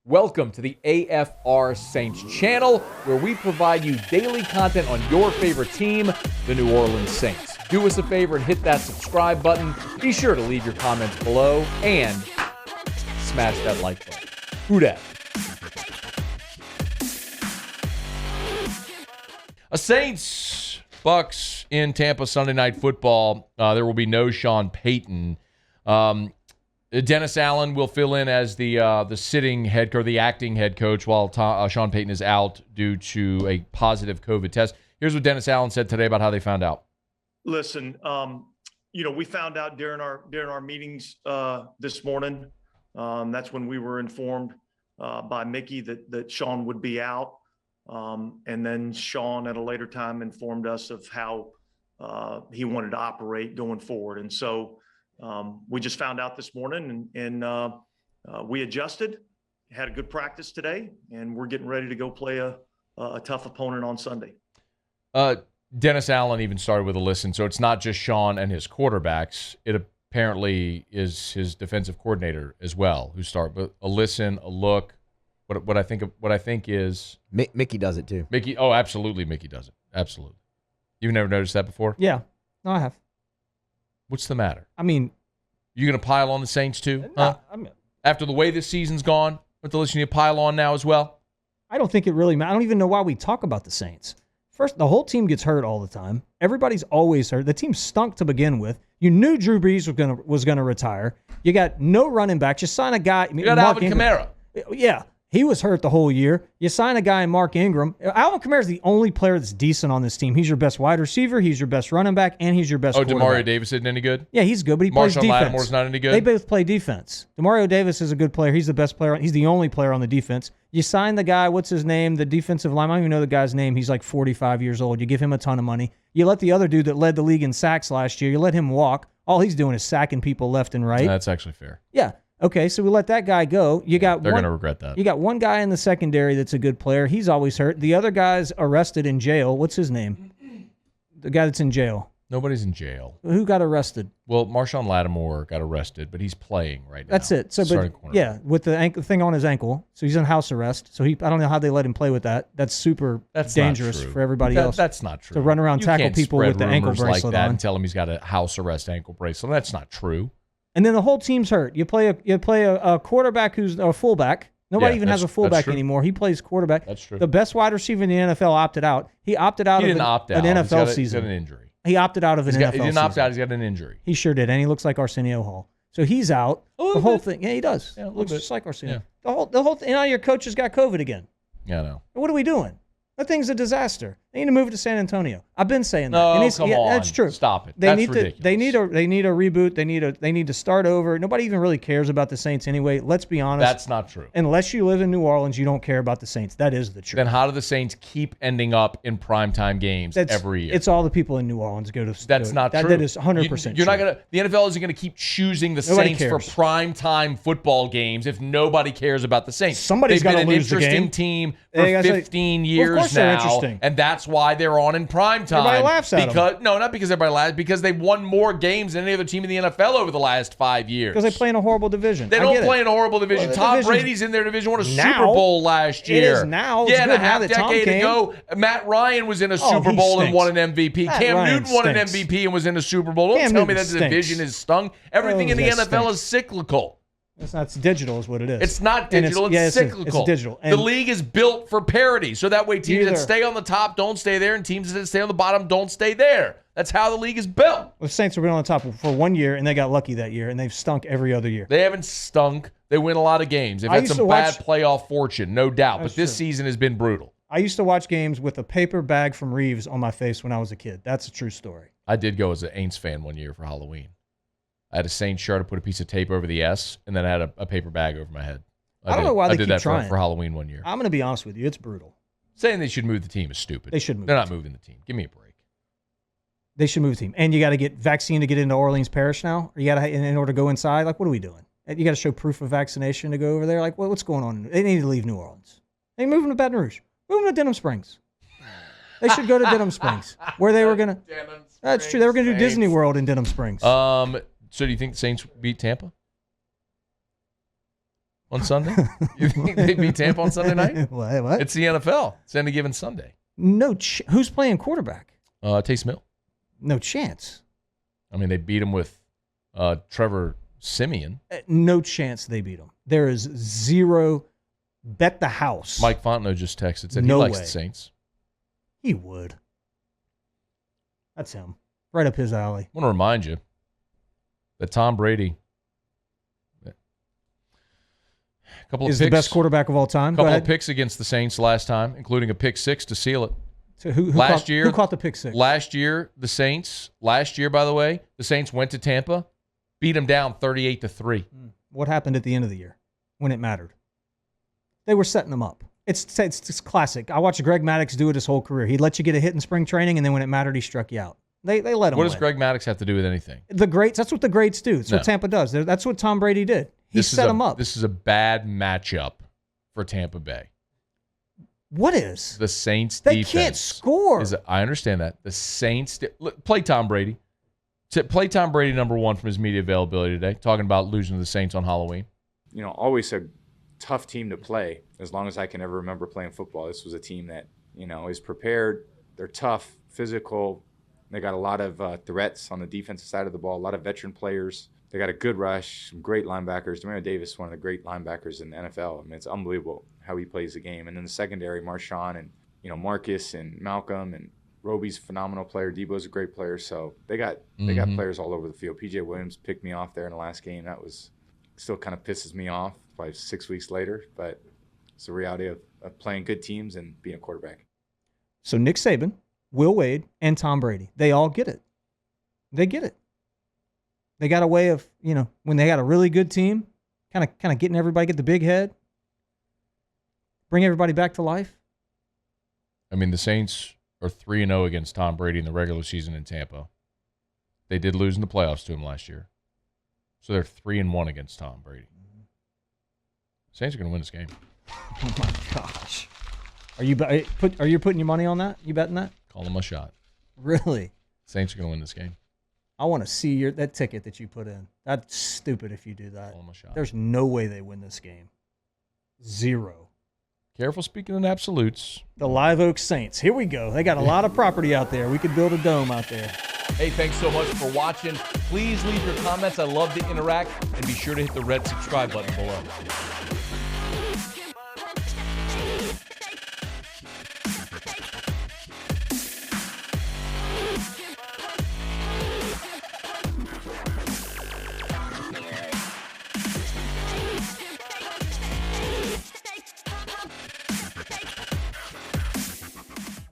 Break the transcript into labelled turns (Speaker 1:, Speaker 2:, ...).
Speaker 1: Welcome to the AFR Saints channel, where we provide you daily content on your favorite team, the New Orleans Saints. Do us a favor and hit that subscribe button. Be sure to leave your comments below and smash that like button. Who dat? A Saints Bucks in Tampa Sunday Night Football. There will be no Sean Payton. Dennis Allen will fill in as the sitting head coach, the acting head coach, while Sean Payton is out due to a positive COVID test. Here's what Dennis Allen said today about how they found out.
Speaker 2: Listen, we found out during our meetings this morning. That's when we were informed by Mickey that Sean would be out, and then Sean at a later time informed us of how he wanted to operate going forward, and so. We just found out this morning and we adjusted, had a good practice today, and we're getting ready to go play a tough opponent on Sunday.
Speaker 1: Dennis Allen even started with a listen, so it's not just Sean and his quarterbacks. It apparently is his defensive coordinator as well who start. But a listen, a look. What I think is
Speaker 3: Mickey does it too.
Speaker 1: Mickey, oh, absolutely, Mickey does it. Absolutely. You've never noticed that before?
Speaker 4: Yeah, no, I have.
Speaker 1: What's the matter?
Speaker 4: I mean,
Speaker 1: you going to pile on the Saints too?
Speaker 4: Huh?
Speaker 1: After the way this season's gone, with the listen, you pile on now as well?
Speaker 4: I don't think it really matters. I don't even know why we talk about the Saints. First, the whole team gets hurt all the time. Everybody's always hurt. The team stunk to begin with. You knew Drew Brees was gonna retire. You got no running back. You sign a guy.
Speaker 1: You got Alvin Kamara.
Speaker 4: Yeah. He was hurt the whole year. You sign a guy in Mark Ingram. Alvin Kamara is the only player that's decent on this team. He's your best wide receiver. He's your best running back, and he's your best quarterback.
Speaker 1: Demario Davis isn't any good?
Speaker 4: Yeah, he's good, but he plays defense.
Speaker 1: Marshon Lattimore's not any good?
Speaker 4: They both play defense. Demario Davis is a good player. He's the best player. He's the only player on the defense. You sign the guy, what's his name, the defensive line. I don't even know the guy's name. He's like 45 years old. You give him a ton of money. You let the other dude that led the league in sacks last year, you let him walk. All he's doing is sacking people left and right.
Speaker 1: That's actually fair.
Speaker 4: Yeah. Okay, so we let that guy go. They're
Speaker 1: going to regret that.
Speaker 4: You got one guy in the secondary that's a good player. He's always hurt. The other guy's arrested in jail. What's his name? The guy that's in jail.
Speaker 1: Nobody's in jail.
Speaker 4: Who got arrested?
Speaker 1: Well, Marshon Lattimore got arrested, but he's playing right now.
Speaker 4: That's it. So, yeah, with the ankle thing on his ankle, so he's in house arrest. So I don't know how they let him play with that. That's dangerous for everybody else.
Speaker 1: That's not true.
Speaker 4: To run around tackle people with the ankle bracelet
Speaker 1: like that
Speaker 4: on
Speaker 1: and tell him he's got a house arrest ankle bracelet. That's not true.
Speaker 4: And then the whole team's hurt. You play a quarterback who's a fullback. Nobody even has a fullback anymore. He plays quarterback.
Speaker 1: That's true.
Speaker 4: The best wide receiver in the NFL opted out. He opted out of an NFL season.
Speaker 1: He's got an injury.
Speaker 4: He opted out of an NFL season. He
Speaker 1: didn't opt out. He's got an injury.
Speaker 4: He sure did, and he looks like Arsenio Hall. So he's out. The whole thing. Yeah, he does.
Speaker 1: Yeah,
Speaker 4: looks just like Arsenio. Yeah. The whole thing. Now your coach has got COVID again.
Speaker 1: Yeah, I know.
Speaker 4: What are we doing? That thing's a disaster. They need to move it to San Antonio. I've been saying that.
Speaker 1: No, come on.
Speaker 4: That's true.
Speaker 1: Stop it. That's ridiculous.
Speaker 4: They need a reboot. They need to start over. Nobody even really cares about the Saints anyway. Let's be honest.
Speaker 1: That's not true.
Speaker 4: Unless you live in New Orleans, you don't care about the Saints. That is the truth.
Speaker 1: Then how do the Saints keep ending up in primetime games every year?
Speaker 4: It's all the people in New Orleans go to.
Speaker 1: That's not true.
Speaker 4: That is 100%.
Speaker 1: You're not gonna. The NFL isn't gonna keep choosing the Saints for primetime football games if nobody cares about the Saints.
Speaker 4: Somebody's got to lose the game.
Speaker 1: They've been an interesting team for 15 years
Speaker 4: of course
Speaker 1: now.
Speaker 4: They're interesting.
Speaker 1: And that's why they're on in prime time.
Speaker 4: Everybody laughs at them.
Speaker 1: No, not because everybody laughs. Because they've won more games than any other team in the NFL over the last 5 years.
Speaker 4: Because they play in a horrible division.
Speaker 1: They don't play in a horrible division. Tom Brady's in their division. Won a Super Bowl last year.
Speaker 4: It is now.
Speaker 1: Yeah, and a half decade ago, Matt Ryan was in a Super Bowl and won an MVP. Cam Newton won an MVP and was in a Super Bowl. Don't tell me that the division is stung. Everything in the NFL is cyclical.
Speaker 4: It's digital is what it is.
Speaker 1: It's not digital. It's cyclical.
Speaker 4: It's digital.
Speaker 1: The league is built for parity. So that way teams that stay on the top don't stay there, and teams that stay on the bottom don't stay there. That's how the league is built.
Speaker 4: The Saints have been on the top for 1 year, and they got lucky that year, and they've stunk every other year.
Speaker 1: They haven't stunk. They win a lot of games. They've had some bad playoff fortune, no doubt. But this season has been brutal.
Speaker 4: I used to watch games with a paper bag from Reeves on my face when I was a kid. That's a true story.
Speaker 1: I did go as an Aints fan one year for Halloween. I had a Saints shirt. I put a piece of tape over the S, and then I had a paper bag over my head.
Speaker 4: I don't know why they keep trying.
Speaker 1: I did that for Halloween one year.
Speaker 4: I'm going to be honest with you. It's brutal.
Speaker 1: Saying they should move the team is stupid.
Speaker 4: They should move.
Speaker 1: They're not moving the team. Give me a break.
Speaker 4: They should move the team. And you got to get vaccine to get into Orleans Parish now? Or you got to, in order to go inside? Like, what are we doing? You got to show proof of vaccination to go over there? Like, what's going on? They need to leave New Orleans. They move them to Baton Rouge. Move them to Denham Springs. They should go to Denham Springs, where they were going to. That's true. They were going to do Disney World in Denham Springs.
Speaker 1: So do you think the Saints beat Tampa? on Sunday? You think they beat Tampa on Sunday night?
Speaker 4: What?
Speaker 1: It's the NFL. It's any given Sunday.
Speaker 4: No. Who's playing quarterback?
Speaker 1: Taysom Hill.
Speaker 4: No chance.
Speaker 1: I mean, they beat him with Trevor Siemian.
Speaker 4: No chance they beat him. There is zero. Bet the house.
Speaker 1: Mike Fontenot just texted, said
Speaker 4: No
Speaker 1: he likes
Speaker 4: way.
Speaker 1: the Saints.
Speaker 4: He would. That's him. Right up his alley.
Speaker 1: I want to remind you that Tom Brady, a couple of
Speaker 4: Is
Speaker 1: picks,
Speaker 4: the best quarterback of all time. Go
Speaker 1: couple
Speaker 4: ahead.
Speaker 1: of picks against the Saints last time, including a pick 6 to seal it.
Speaker 4: So who
Speaker 1: Last year-
Speaker 4: who caught the pick 6?
Speaker 1: Last year, by the way, the Saints went to Tampa, beat them down 38-3.
Speaker 4: What happened at the end of the year when it mattered? They were setting them up. It's classic. I watched Greg Maddux do it his whole career. He'd let you get a hit in spring training, and then when it mattered, he struck you out. They let him
Speaker 1: What does
Speaker 4: win.
Speaker 1: Greg Maddux have to do with anything?
Speaker 4: The greats, that's what the greats do. That's
Speaker 1: No.
Speaker 4: what Tampa does. That's what Tom Brady did. He set them up.
Speaker 1: This is a bad matchup for Tampa Bay.
Speaker 4: What is?
Speaker 1: The Saints
Speaker 4: They
Speaker 1: defense
Speaker 4: can't score.
Speaker 1: I understand that. The Saints play Tom Brady. Play Tom Brady number 1 from his media availability today, talking about losing to the Saints on Halloween.
Speaker 3: Always a tough team to play as long as I can ever remember playing football. This was a team that, is prepared. They're tough, physical. They got a lot of threats on the defensive side of the ball, a lot of veteran players. They got a good rush, some great linebackers. Demario Davis, one of the great linebackers in the NFL. I mean, it's unbelievable how he plays the game. And then the secondary, Marshawn and, Marcus and Malcolm and Roby's a phenomenal player. Debo's a great player. So they got players all over the field. P.J. Williams picked me off there in the last game. That was still kind of pisses me off. Probably 6 weeks later, but it's the reality of playing good teams and being a quarterback.
Speaker 4: So Nick Saban, Will Wade, and Tom Brady, they all get it. They get it. They got a way of, when they got a really good team, kind of getting everybody, get the big head, bring everybody back to life.
Speaker 1: I mean, the Saints are 3-0 against Tom Brady in the regular season in Tampa. They did lose in the playoffs to him last year. So they're 3-1 against Tom Brady. Saints are going to win this game.
Speaker 4: Oh my gosh. Are you putting your money on that? You betting that?
Speaker 1: Call them a shot.
Speaker 4: Really?
Speaker 1: Saints are going to win this game.
Speaker 4: I want to see that ticket that you put in. That's stupid if you do that.
Speaker 1: Call them a shot.
Speaker 4: There's no way they win this game. 0.
Speaker 1: Careful speaking in absolutes.
Speaker 4: The Live Oak Saints. Here we go. They got a lot of property out there. We could build a dome out there.
Speaker 1: Hey, thanks so much for watching. Please leave your comments. I love to interact. And be sure to hit the red subscribe button below.